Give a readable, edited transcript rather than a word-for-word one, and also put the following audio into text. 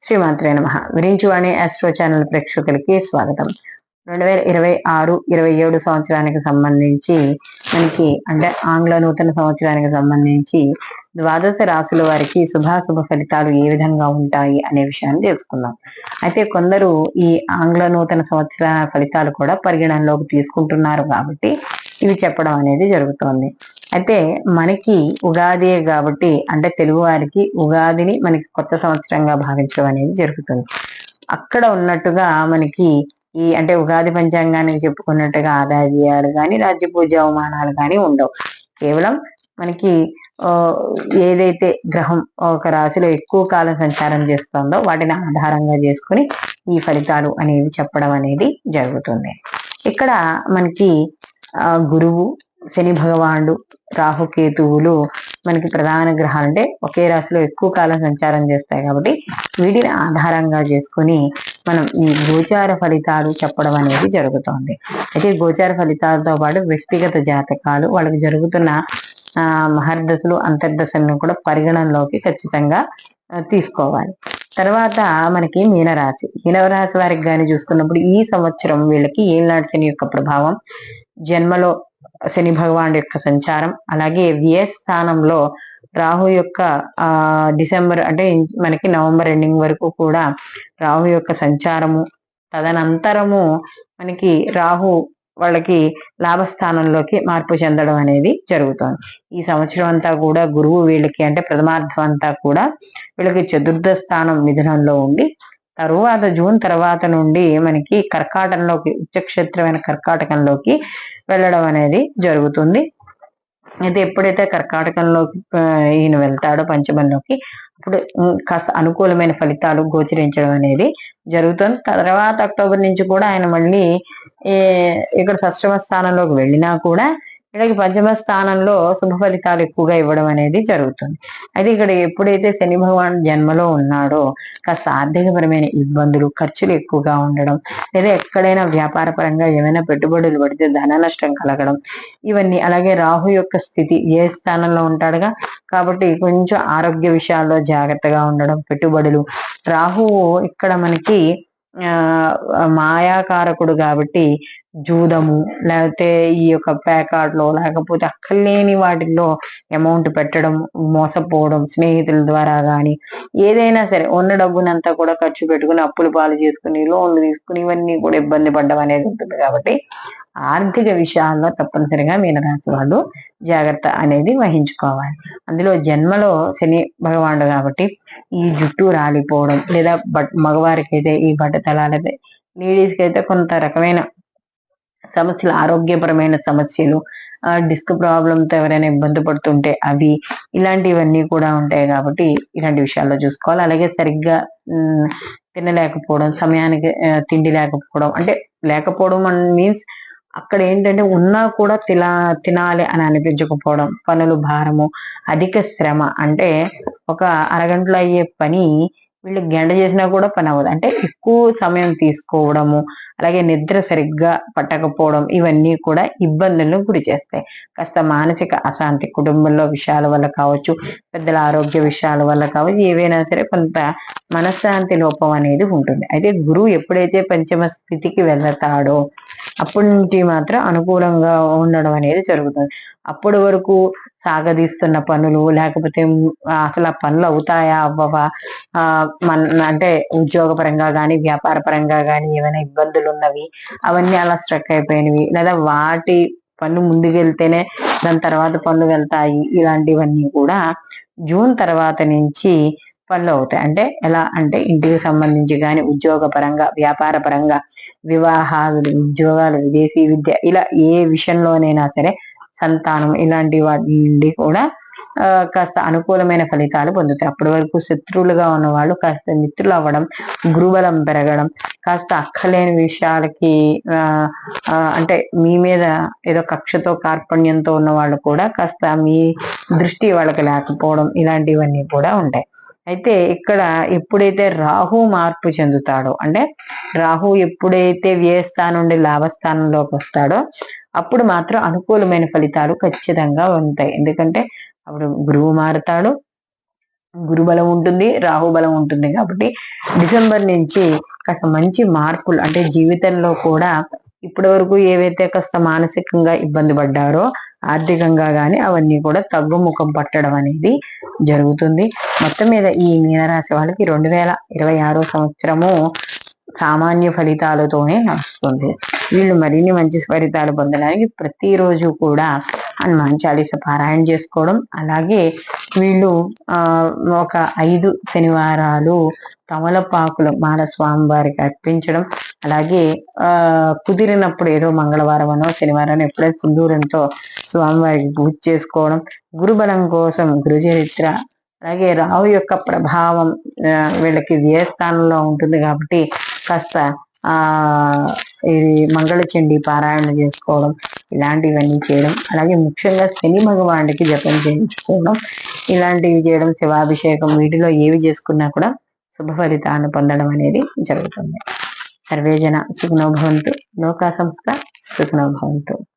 శ్రీమాత్రే నమః. విరించువాణి astro channel ప్రేక్షకులకి స్వాగతం. 2026-27 సంవత్సరానికి సంబంధించి మనకి అంటే ఆంగ్ల నూతన సంవత్సరానికి సంబంధించి ద్వాదశ రాశుల వారికి శుభాశుభ ఫలితాలు ఏ విధంగా ఉంటాయి అనే విషయాన్ని తెలుసుకుందాం. అయితే కొందరు ఈ ఆంగ్ల నూతన సంవత్సర ఫలితాలు కూడా పరిగణనలోకి తీసుకుంటున్నారు కాబట్టి ఇవి చెప్పడం అనేది జరుగుతోంది. అయితే మనకి ఉగాదియే కాబట్టి అంటే తెలుగు వారికి ఉగాదిని మనకి కొత్త సంవత్సరంగా భావించడం అనేది జరుగుతుంది. అక్కడ ఉన్నట్టుగా మనకి ఈ అంటే ఉగాది పంచాంగానికి చెప్పుకున్నట్టుగా ఆదాయాలు కానీ రాజ్య పూజ అవమానాలు కానీ ఉండవు. కేవలం మనకి ఏదైతే గ్రహం ఒక రాశిలో ఎక్కువ కాలం సంచారం చేస్తుందో వాటిని ఆధారంగా చేసుకుని ఈ ఫలితాలు అనేవి చెప్పడం అనేది జరుగుతుంది. ఇక్కడ మనకి గురువు, శని భగవానుడు, రాహుకేతువులు మనకి ప్రధాన గ్రహాలు అంటే ఒకే రాశిలో ఎక్కువ కాలం సంచారం చేస్తాయి కాబట్టి వీటిని ఆధారంగా చేసుకుని మనం ఈ గోచార ఫలితాలు చెప్పడం అనేది జరుగుతోంది. అయితే గోచార ఫలితాలతో పాటు వ్యక్తిగత జాతకాలు, వాళ్ళకి జరుగుతున్న మహర్దశలు అంతర్దశలను కూడా పరిగణనలోకి ఖచ్చితంగా తీసుకోవాలి. తర్వాత మనకి మీనరాశి వారికి కానీ చూసుకున్నప్పుడు ఈ సంవత్సరం వీళ్ళకి ఏళ్ళనాటి శని యొక్క ప్రభావం, జన్మలో శని భగవానుడి యొక్క సంచారం, అలాగే వ్యయ స్థానంలో రాహు యొక్క డిసెంబర్ అంటే మనకి నవంబర్ ఎండింగ్ వరకు కూడా రాహు యొక్క సంచారము, తదనంతరము మనకి రాహు వాళ్ళకి లాభస్థానంలోకి మార్పు చెందడం అనేది జరుగుతుంది. ఈ సంవత్సరం అంతా కూడా గురువు వీళ్ళకి అంటే ప్రథమార్థం అంతా కూడా వీళ్ళకి చతుర్థ స్థానం మిథునంలో ఉండి తరువాత జూన్ తర్వాత నుండి మనకి కర్కాటకంలోకి ఉచ్చక్షేత్రమైన కర్కాటకంలోకి వెళ్ళడం అనేది జరుగుతుంది. అయితే ఎప్పుడైతే కర్కాటకంలోకి ఈయన వెళ్తాడో పంచమంలోకి అప్పుడు కాస్త అనుకూలమైన ఫలితాలు గోచరించడం అనేది జరుగుతుంది. తర్వాత అక్టోబర్ నుంచి కూడా ఆయన మళ్ళీ ఇక్కడ షష్టమ స్థానంలోకి వెళ్ళినా కూడా వీళ్ళకి పంచమ స్థానంలో శుభ ఫలితాలు ఎక్కువగా ఇవ్వడం అనేది జరుగుతుంది. అయితే ఇక్కడ ఎప్పుడైతే శని భగవాన్ జన్మలో ఉన్నాడో కాస్త ఆర్థికపరమైన ఇబ్బందులు, ఖర్చులు ఎక్కువగా ఉండడం, లేదా ఎక్కడైనా వ్యాపార పరంగా ఏమైనా పెట్టుబడులు పడితే ధన నష్టం కలగడం, ఇవన్నీ. అలాగే రాహు యొక్క స్థితి ఏ స్థానంలో ఉంటాడుగా కాబట్టి కొంచెం ఆరోగ్య విషయాల్లో జాగ్రత్తగా ఉండడం, పెట్టుబడులు. రాహువు ఇక్కడ మనకి మాయాకారకుడు కాబట్టి జూదము, లేకపోతే ఈ యొక్క ప్యాకార్డ్లో లేకపోతే అక్కర్లేని వాటిల్లో అమౌంట్ పెట్టడం, మోసపోవడం, స్నేహితుల ద్వారా కానీ ఏదైనా సరే ఉన్న డబ్బునంతా కూడా ఖర్చు పెట్టుకుని అప్పులు పాలు చేసుకుని లోన్లు తీసుకుని ఇవన్నీ కూడా ఇబ్బంది పడడం అనేది ఉంటుంది. కాబట్టి ఆర్థిక విషయాల్లో తప్పనిసరిగా మీనరాశి వాళ్ళు జాగ్రత్త అనేది వహించుకోవాలి. అందులో జన్మలో శని భగవానుడు కాబట్టి ఈ జుట్టు రాలిపోవడం, లేదా మగవారికి అయితే ఈ బట్టతలాలైతే, లేడీస్కి అయితే కొంత రకమైన సమస్యలు, ఆరోగ్యపరమైన సమస్యలు, డిస్క్ ప్రాబ్లంతో ఎవరైనా ఇబ్బంది పడుతుంటే అవి, ఇలాంటివన్నీ కూడా ఉంటాయి కాబట్టి ఇలాంటి విషయాల్లో చూసుకోవాలి. అలాగే సరిగ్గా తినలేకపోవడం, సమయానికి తిండి లేకపోవడం, అంటే లేకపోవడం మీన్స్ అక్కడ ఏంటంటే ఉన్నా కూడా తినాలి అని అనిపించకపోవడం, పనులు భారము, అధిక శ్రమ. అంటే ఒక అరగంటలో అయ్యే పని వీళ్ళు గంట చేసినా కూడా పని అవ్వదు. అంటే ఎక్కువ సమయం తీసుకోవడము, అలాగే నిద్ర సరిగ్గా పట్టకపోవడం, ఇవన్నీ కూడా ఇబ్బందులను గురి చేస్తాయి. కాస్త మానసిక అశాంతి, కుటుంబంలో విషయాల వల్ల కావచ్చు, పెద్దల ఆరోగ్య విషయాల వల్ల కావచ్చు, ఏవైనా సరే కొంత మనశ్శాంతి లోపం అనేది ఉంటుంది. అయితే గురువు ఎప్పుడైతే పంచమ స్థితికి వెళ్తాడో అప్పటి నుంచి మాత్రం అనుకూలంగా ఉండడం అనేది జరుగుతుంది. అప్పటి వరకు సాగదీస్తున్న పనులు, లేకపోతే అసలు ఆ పనులు అవుతాయా అవ్వవా, అంటే ఉద్యోగపరంగా కానీ వ్యాపార పరంగా కానీ ఏమైనా ఇబ్బందులు ఉన్నవి అవన్నీ అలా స్ట్రక్ అయిపోయినవి, లేదా వాటి పనులు ముందుకెళ్తేనే దాని తర్వాత పనులు వెళ్తాయి, ఇలాంటివన్నీ కూడా జూన్ తర్వాత నుంచి పనులు అవుతాయి. అంటే ఎలా అంటే ఇంటికి సంబంధించి కానీ, ఉద్యోగ పరంగా, వ్యాపార పరంగా, వివాహాలు, ఉద్యోగాలు, విదేశీ విద్య, ఇలా ఏ విషయంలోనైనా సరే, సంతానం, ఇలాంటి వాటి నుండి కూడా కాస్త అనుకూలమైన ఫలితాలు పొందుతాయి. అప్పటి వరకు శత్రువులుగా ఉన్న వాళ్ళు కాస్త మిత్రులు అవ్వడం, గురుబలం పెరగడం, కాస్త అక్కలేని విషయాలకి అంటే మీ మీద ఏదో కక్షతో కార్పణ్యంతో ఉన్న వాళ్ళు కూడా కాస్త మీ దృష్టి వాళ్ళకి లేకపోవడం, ఇలాంటివన్నీ కూడా ఉంటాయి. అయితే ఇక్కడ ఎప్పుడైతే రాహు మార్పు చెందుతాడో, అంటే రాహు ఎప్పుడైతే వ్యయస్థానం నుండి లాభస్థానంలోకి వస్తాడో అప్పుడు మాత్రం అనుకూలమైన ఫలితాలు ఖచ్చితంగా ఉంటాయి. ఎందుకంటే అప్పుడు గురువు మారుతాడు, గురుబలం ఉంటుంది, రాహుబలం ఉంటుంది. కాబట్టి డిసెంబర్ నుంచి కాస్త మంచి మార్పులు అంటే జీవితంలో కూడా ఇప్పటి వరకు ఏవైతే కాస్త మానసికంగా ఇబ్బంది పడ్డారో ఆర్థికంగా గాని అవన్నీ కూడా తగ్గుముఖం పట్టడం అనేది జరుగుతుంది. మొత్తం మీద ఈ మీనరాశి వాళ్ళకి 2026 సంవత్సరము సామాన్య ఫలితాలతోనే నడుస్తుంది. వీళ్ళు మరిన్ని మంచి ఫలితాలు పొందడానికి ప్రతిరోజు కూడా హనుమాన్ చాలీస పారాయణ చేసుకోవడం, అలాగే వీళ్ళు ఒక 5 శనివారాలు తమలపాకులు మాల స్వామివారికి అర్పించడం, అలాగే కుదిరినప్పుడు ఏదో మంగళవారం శనివారం ఎప్పుడైతే సింధూరంతో స్వామివారికి పూజ చేసుకోవడం, గురుబలం కోసం గురుచరిత్ర, అలాగే రాహు యొక్క ప్రభావం వీళ్ళకి వ్యయస్థానంలో ఉంటుంది కాబట్టి కాస్త ఇది మంగళచండి పారాయణ చేసుకోవడం ఇలాంటివన్నీ చేయడం, అలాగే ముఖ్యంగా శని భగవానుడికి జపం చేయించుకోవడం ఇలాంటివి చేయడం, శివాభిషేకం వీటిలో ఏవి చేసుకున్నా కూడా శుభ ఫలితాన్ని పొందడం అనేది జరుగుతుంది. సర్వేజన సుఖినో భవంతు, లోకా సంస్థ సుఖినో భవంతు.